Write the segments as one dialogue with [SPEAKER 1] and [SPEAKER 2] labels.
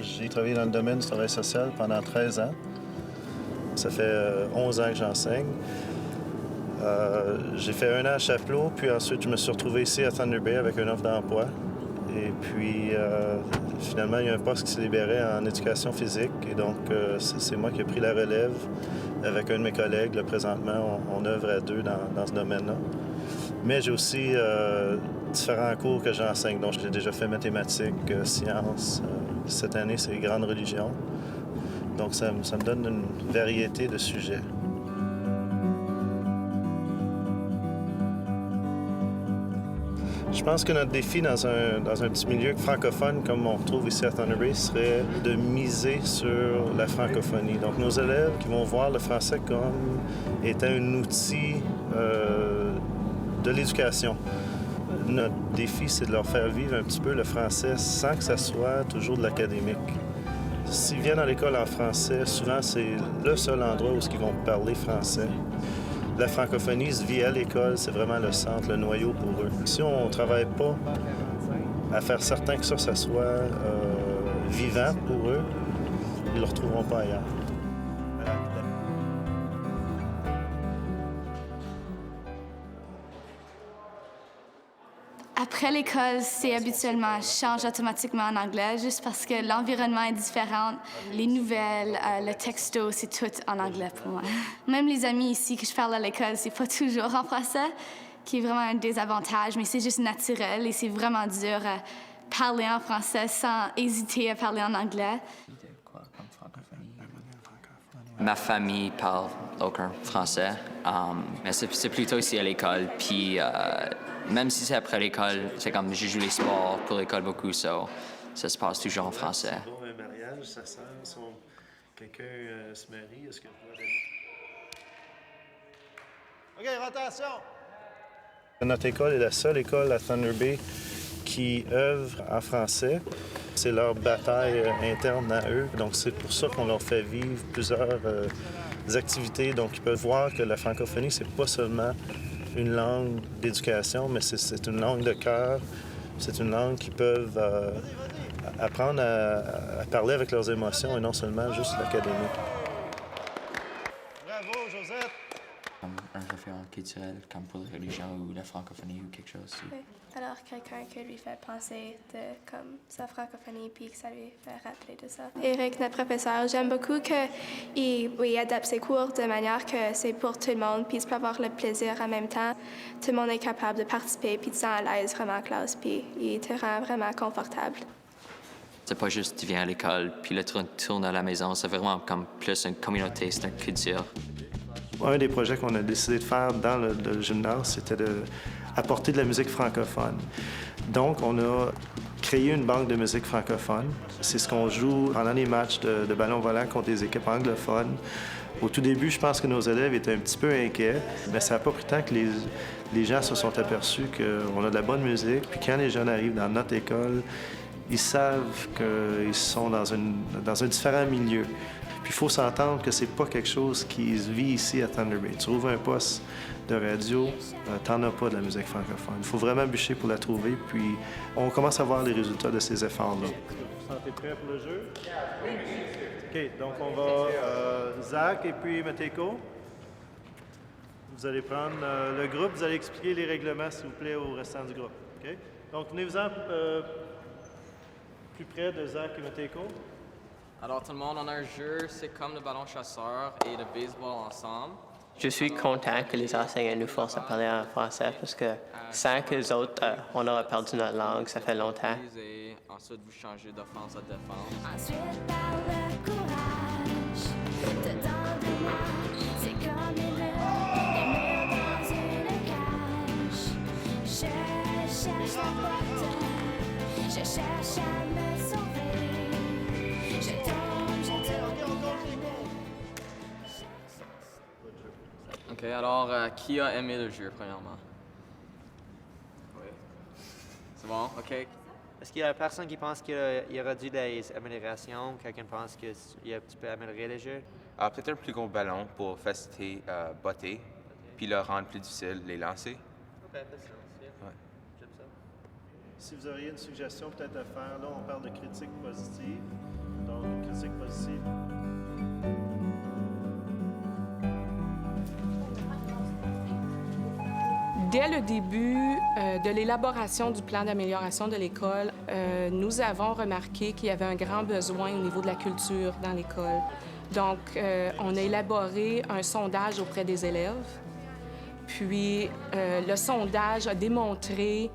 [SPEAKER 1] J'ai travaillé dans le domaine du travail social pendant 13 ans. Ça fait 11 ans que j'enseigne. J'ai fait un an à Chapelot, puis ensuite je me suis retrouvé ici à Thunder Bay avec une offre d'emploi. Et puis finalement, il y a un poste qui s'est libéré en éducation physique. Et donc, c'est moi qui ai pris la relève avec un de mes collègues. Là, présentement, on œuvre à deux dans ce domaine-là. Mais j'ai aussi différents cours que j'enseigne. Donc, j'ai déjà fait mathématiques, sciences. Cette année, c'est grandes religions. Donc, ça me donne une variété de sujets. Je pense que notre défi dans un petit milieu francophone comme on retrouve ici à Thunder Bay serait de miser sur la francophonie. Donc, nos élèves qui vont voir le français comme étant un outil de l'éducation. Notre défi, c'est de leur faire vivre un petit peu le français sans que ça soit toujours de l'académique. S'ils viennent à l'école en français, souvent, c'est le seul endroit où ils vont parler français. La francophonie se vit à l'école, c'est vraiment le centre, le noyau pour eux. Si on ne travaille pas à faire certain que ça soit vivant pour eux, ils ne le retrouveront pas ailleurs.
[SPEAKER 2] Après l'école, c'est habituellement, je change automatiquement en anglais juste parce que l'environnement est différent. Les nouvelles, le texto, c'est tout en anglais pour moi. Même les amis ici que je parle à l'école, c'est pas toujours en français, qui est vraiment un désavantage, mais c'est juste naturel et c'est vraiment dur à parler en français sans hésiter à parler en anglais.
[SPEAKER 3] Ma famille parle aucun français, mais c'est plutôt ici à l'école. Puis même si c'est après l'école, c'est comme je joue les sports pour l'école beaucoup, ça se passe toujours en français.
[SPEAKER 1] Bon, un mariage, ça sert, si quelqu'un se marie, est-ce que... OK, rotation! Notre école est la seule école à Thunder Bay qui œuvre en français. C'est leur bataille interne à eux. Donc, c'est pour ça qu'on leur fait vivre plusieurs activités. Donc, ils peuvent voir que la francophonie, c'est pas seulement une langue d'éducation, mais c'est une langue de cœur. C'est une langue qu'ils peuvent apprendre à parler avec leurs émotions et non seulement juste l'académique. Bravo, Josette!
[SPEAKER 3] Un référent culturel comme pour la religion ou la francophonie ou quelque chose.
[SPEAKER 4] Oui. Alors, quelqu'un qui lui fait penser de comme sa francophonie puis que ça lui fait rappeler de ça. Eric, notre professeur, j'aime beaucoup qu'il adapte ses cours de manière que c'est pour tout le monde puis il peut avoir le plaisir en même temps. Tout le monde est capable de participer puis de se sentir à l'aise vraiment en classe puis il te rend vraiment confortable.
[SPEAKER 3] C'est pas juste tu viens à l'école puis là tu retournes à la maison, c'est vraiment comme plus une communauté, c'est une culture.
[SPEAKER 1] Un des projets qu'on a décidé de faire dans le gymnase, c'était d'apporter de la musique francophone. Donc, on a créé une banque de musique francophone. C'est ce qu'on joue pendant les matchs de ballon volant contre des équipes anglophones. Au tout début, je pense que nos élèves étaient un petit peu inquiets, mais ça n'a pas pris tant que les gens se sont aperçus qu'on a de la bonne musique. Puis quand les jeunes arrivent dans notre école, ils savent qu'ils sont dans un différent milieu. Puis il faut s'entendre que c'est pas quelque chose qui se vit ici à Thunder Bay. Tu trouves un poste de radio, t'en as pas de la musique francophone. Il faut vraiment bûcher pour la trouver, puis on commence à voir les résultats de ces efforts-là. Vous sentez prêt pour le jeu? OK, donc on va Zach et puis Mateko. Vous allez prendre le groupe, vous allez expliquer les règlements, s'il vous plaît, au restant du groupe. OK? Donc, venez-vous-en plus près de Zach et Mateko.
[SPEAKER 5] Alors tout le monde, on a un jeu, c'est comme le ballon chasseur et le baseball ensemble.
[SPEAKER 6] Je suis content que les enseignants nous forcent à parler en français parce que sans qu'eux autres, on aurait perdu notre langue, ça fait longtemps.
[SPEAKER 5] Ensuite, vous changez d'offense à défense.
[SPEAKER 7] Ensuite, par le courage, dedans de moi, c'est comme les murs dans une cage. Je cherche la porte, je cherche à me sauver. Je tombe,
[SPEAKER 5] OK, alors, qui a aimé le jeu, premièrement? Oui. C'est bon? OK.
[SPEAKER 8] Est-ce qu'il y a personne qui pense qu'il y aura dû des améliorations? Quelqu'un pense que tu peux améliorer le jeu?
[SPEAKER 9] Peut-être un plus gros ballon pour faciliter botter, puis le rendre plus difficile les lancer.
[SPEAKER 8] OK, ça fait sens.
[SPEAKER 9] Ouais.
[SPEAKER 8] J'aime ça.
[SPEAKER 1] Si vous auriez une suggestion peut-être à faire, là, on parle de critique positive. Donc, une critique positive.
[SPEAKER 10] Dès le début de l'élaboration du plan d'amélioration de l'école, nous avons remarqué qu'il y avait un grand besoin au niveau de la culture dans l'école. Donc, on a élaboré un sondage auprès des élèves. Puis, le sondage a démontré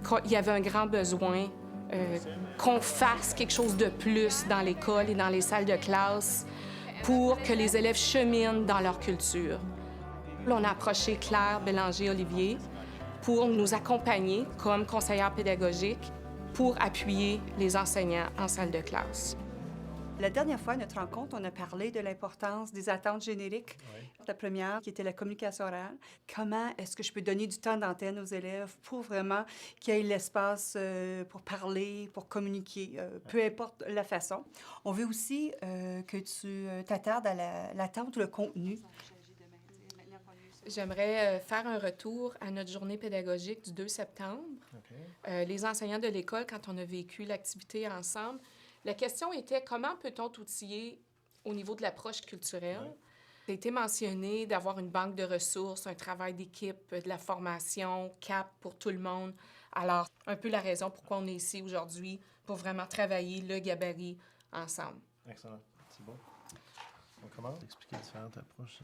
[SPEAKER 10] qu'il y avait un grand besoin qu'on fasse quelque chose de plus dans l'école et dans les salles de classe pour que les élèves cheminent dans leur culture. On a approché Claire Bélanger-Olivier pour nous accompagner comme conseillère pédagogique pour appuyer les enseignants en salle de classe.
[SPEAKER 11] La dernière fois, à notre rencontre, on a parlé de l'importance des attentes génériques. Oui. La première, qui était la communication orale. Comment est-ce que je peux donner du temps d'antenne aux élèves pour vraiment qu'il y ait l'espace pour parler, pour communiquer, peu importe la façon. On veut aussi que tu t'attardes à l'attente ou le contenu.
[SPEAKER 10] J'aimerais faire un retour à notre journée pédagogique du 2 septembre. Okay. Les enseignants de l'école, quand on a vécu l'activité ensemble, la question était comment peut-on outiller au niveau de l'approche culturelle? Ouais. Ça a été mentionné d'avoir une banque de ressources, un travail d'équipe, de la formation, CAP pour tout le monde. Alors, un peu la raison pourquoi on est ici aujourd'hui, pour vraiment travailler le gabarit ensemble.
[SPEAKER 1] Excellent. C'est bon. On commence à expliquer différentes approches.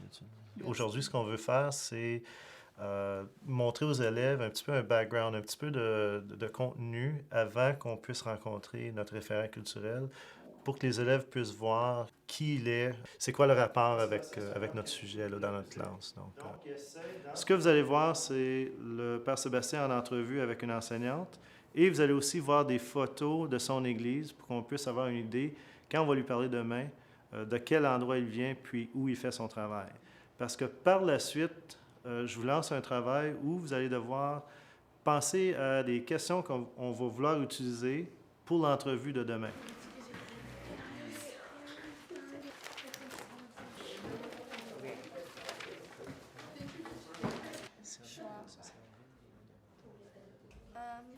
[SPEAKER 1] Aujourd'hui, ce qu'on veut faire, c'est montrer aux élèves un petit peu un background, un petit peu de contenu avant qu'on puisse rencontrer notre référent culturel pour que les élèves puissent voir qui il est, c'est quoi le rapport avec notre sujet là, dans notre classe. Donc, ce que vous allez voir, c'est le Père Sébastien en entrevue avec une enseignante et vous allez aussi voir des photos de son église pour qu'on puisse avoir une idée, quand on va lui parler demain, de quel endroit il vient puis où il fait son travail. Parce que par la suite, je vous lance un travail où vous allez devoir penser à des questions qu'on va vouloir utiliser pour l'entrevue de demain.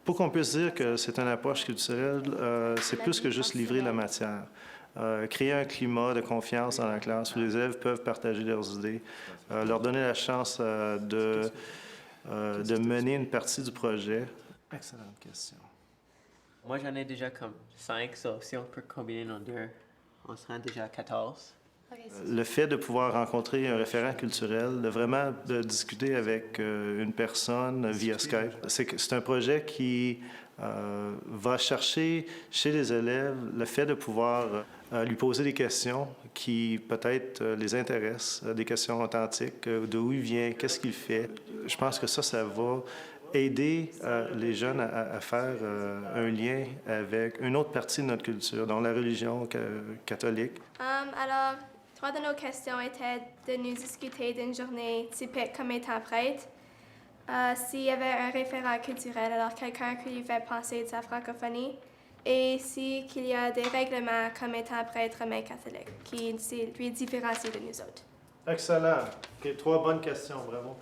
[SPEAKER 1] Pour qu'on puisse dire que c'est une approche culturelle, c'est plus que juste livrer la matière. Créer un climat de confiance dans la classe où les élèves peuvent partager leurs idées, leur donner la chance de mener une partie du projet. Excellente question.
[SPEAKER 6] Moi, j'en ai déjà comme 5, si on peut combiner nos deux, on sera déjà à 14.
[SPEAKER 1] Le fait de pouvoir rencontrer un référent culturel, de vraiment discuter avec une personne via Skype, c'est un projet qui va chercher chez les élèves le fait de pouvoir lui poser des questions qui peut-être les intéressent, des questions authentiques, d'où il vient, qu'est-ce qu'il fait. Je pense que ça va aider les jeunes à faire un lien avec une autre partie de notre culture, donc la religion catholique.
[SPEAKER 4] Alors, 3 de nos questions étaient de nous discuter d'une journée typique comme étant prêtre. S'il y avait un référent culturel, alors quelqu'un qui lui fait penser de sa francophonie, et qu'il y a des règlements comme étant prêtre romain catholique, qui lui différencie de nous autres.
[SPEAKER 1] Excellent. OK, 3 bonnes questions, bravo.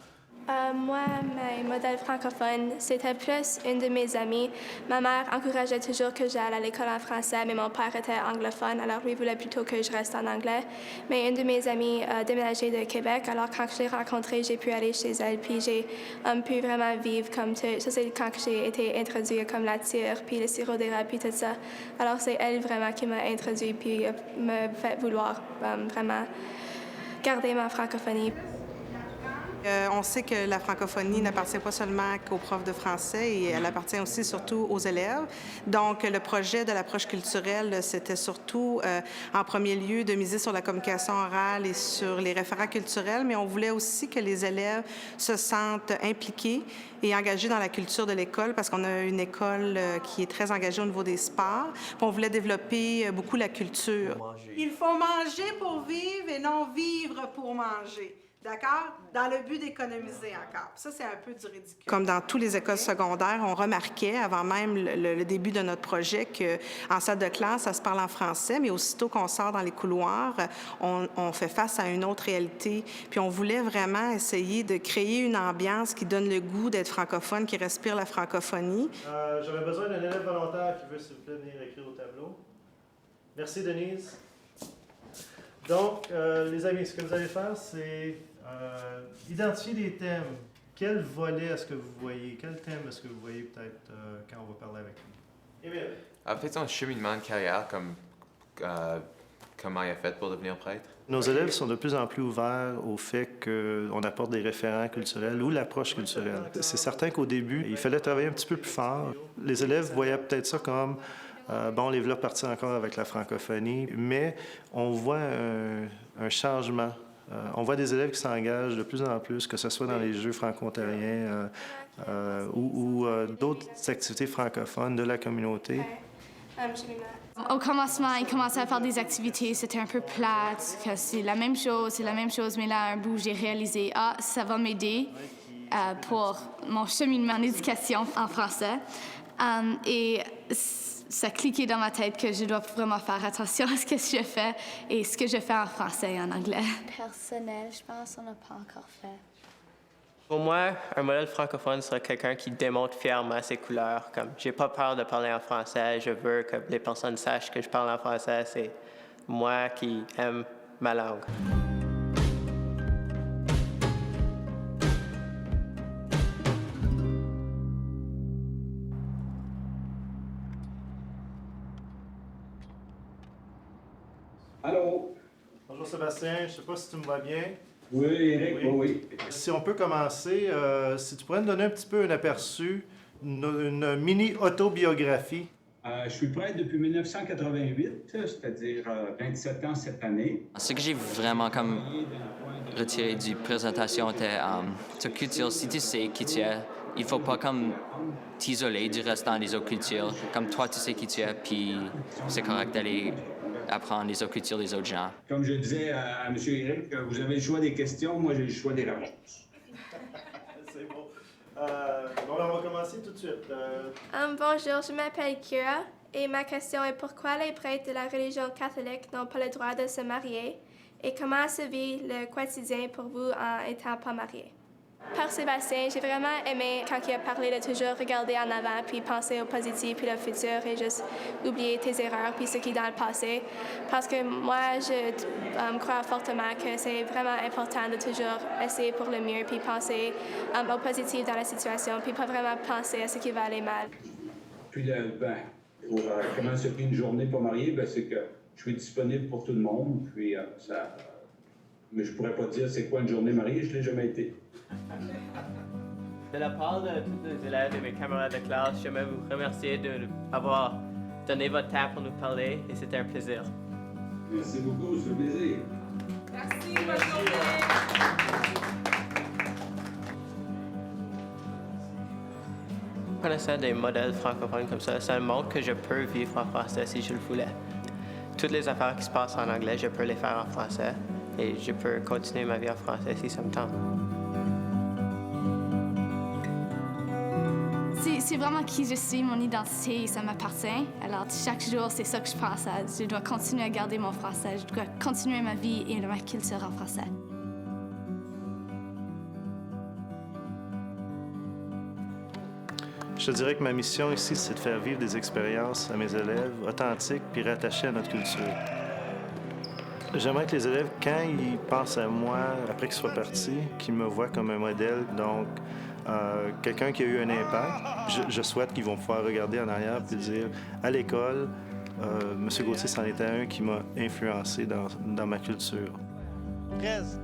[SPEAKER 4] Moi, mes modèles francophones, c'était plus une de mes amies. Ma mère encourageait toujours que j'aille à l'école en français, mais mon père était anglophone, alors lui voulait plutôt que je reste en anglais. Mais une de mes amies a déménagé de Québec, alors quand je l'ai rencontrée, j'ai pu aller chez elle, puis j'ai pu vraiment vivre comme tout. Ça, c'est quand j'ai été introduite comme la tire, puis le sirop d'érable, puis tout ça. Alors c'est elle vraiment qui m'a introduite, puis me fait vouloir vraiment garder ma francophonie.
[SPEAKER 12] On sait que la francophonie n'appartient pas seulement qu'aux profs de français et elle appartient aussi surtout aux élèves. Donc, le projet de l'approche culturelle, c'était surtout, en premier lieu, de miser sur la communication orale et sur les référents culturels, mais on voulait aussi que les élèves se sentent impliqués et engagés dans la culture de l'école parce qu'on a une école qui est très engagée au niveau des sports. Puis on voulait développer beaucoup la culture.
[SPEAKER 11] Il faut manger pour vivre et non vivre pour manger. D'accord? Dans le but d'économiser encore. Ça, c'est un peu du ridicule.
[SPEAKER 12] Comme dans toutes les écoles secondaires, on remarquait, avant même le début de notre projet, qu'en salle de classe, ça se parle en français, mais aussitôt qu'on sort dans les couloirs, on fait face à une autre réalité. Puis on voulait vraiment essayer de créer une ambiance qui donne le goût d'être francophone, qui respire la francophonie.
[SPEAKER 1] J'aurais besoin d'un élève volontaire qui veut, s'il vous plaît, venir écrire au tableau. Merci, Denise. Donc, les amis, ce que vous allez faire, c'est identifier des thèmes. Quel volet est-ce que vous voyez? Quel thème est-ce que vous voyez peut-être quand on va parler avec lui? Emile.
[SPEAKER 9] Peut-être un cheminement de carrière, comme comment il a fait pour devenir prêtre.
[SPEAKER 1] Nos élèves sont de plus en plus ouverts au fait qu'on apporte des référents culturels ou l'approche culturelle. C'est certain qu'au début, il fallait travailler un petit peu plus fort. Les élèves voyaient peut-être ça comme bon, les voilà partis encore avec la francophonie, mais on voit un changement. On voit des élèves qui s'engagent de plus en plus, que ce soit dans les Jeux franco-ontariens ou d'autres activités francophones de la communauté.
[SPEAKER 2] Au commencement, ils commençaient à faire des activités, c'était un peu plate, que c'est la même chose, mais là, à un bout, j'ai réalisé, ça va m'aider pour mon cheminement d'éducation en français. Et ça cliquait dans ma tête que je dois vraiment faire attention à ce que je fais et ce que je fais en français et en anglais.
[SPEAKER 7] Personnel, je pense qu'on n'a pas encore fait.
[SPEAKER 6] Pour moi, un modèle francophone serait quelqu'un qui démontre fièrement ses couleurs. Comme, j'ai pas peur de parler en français, je veux que les personnes sachent que je parle en français. C'est moi qui aime ma langue.
[SPEAKER 13] Allô?
[SPEAKER 1] Bonjour Sébastien, je ne sais pas si tu me vois bien.
[SPEAKER 13] Oui, Éric, oui.
[SPEAKER 1] Si on peut commencer, si tu pourrais me donner un petit peu un aperçu, une mini-autobiographie.
[SPEAKER 13] Je suis prêtre depuis 1988, c'est-à-dire 27 ans cette année.
[SPEAKER 3] Ce que j'ai vraiment comme retiré du présentation était ta culture. Si tu sais qui tu es, il faut pas comme t'isoler du restant des autres cultures. Comme toi, tu sais qui tu es, puis c'est correct d'aller apprendre les autres cultures des autres gens.
[SPEAKER 13] Comme je disais à M. Éric, vous avez le choix des questions, moi j'ai le choix des réponses.
[SPEAKER 1] C'est bon. Bon, on va commencer tout de suite.
[SPEAKER 4] Bonjour, je m'appelle Kira et ma question est pourquoi les prêtres de la religion catholique n'ont pas le droit de se marier et comment se vit le quotidien pour vous en étant pas marié? Par Sébastien, j'ai vraiment aimé quand il a parlé de toujours regarder en avant, puis penser au positif, puis le futur, et juste oublier tes erreurs, puis ce qui est dans le passé. Parce que moi, je crois fortement que c'est vraiment important de toujours essayer pour le mieux, puis penser au positif dans la situation, puis pas vraiment penser à ce qui va aller mal.
[SPEAKER 13] Puis, comment se fait une journée pas mariée? C'est que je suis disponible pour tout le monde, puis ça... Mais je pourrais pas dire c'est quoi une journée mariée, je l'ai jamais été.
[SPEAKER 6] De la part de tous les élèves et mes camarades de classe, j'aimerais vous remercier d'avoir donné votre temps pour nous parler et c'était un plaisir.
[SPEAKER 13] Merci beaucoup, c'est un plaisir.
[SPEAKER 10] Merci, bonne journée.
[SPEAKER 6] Connaissant des modèles francophones comme ça me montre que je peux vivre en français si je le voulais. Toutes les affaires qui se passent en anglais, je peux les faire en français et je peux continuer ma vie en français si ça me tente.
[SPEAKER 2] C'est vraiment qui je suis, mon identité, ça m'appartient. Alors, chaque jour, c'est ça que je pense à. Je dois continuer à garder mon français, je dois continuer ma vie et ma culture en français.
[SPEAKER 1] Je te dirais que ma mission ici, c'est de faire vivre des expériences à mes élèves authentiques puis rattachées à notre culture. J'aimerais que les élèves, quand ils pensent à moi, après qu'ils soient partis, qu'ils me voient comme un modèle, donc quelqu'un qui a eu un impact. Je souhaite qu'ils vont pouvoir regarder en arrière et dire, à l'école, M. Gauthier, c'en était un qui m'a influencé dans ma culture.
[SPEAKER 14] 13.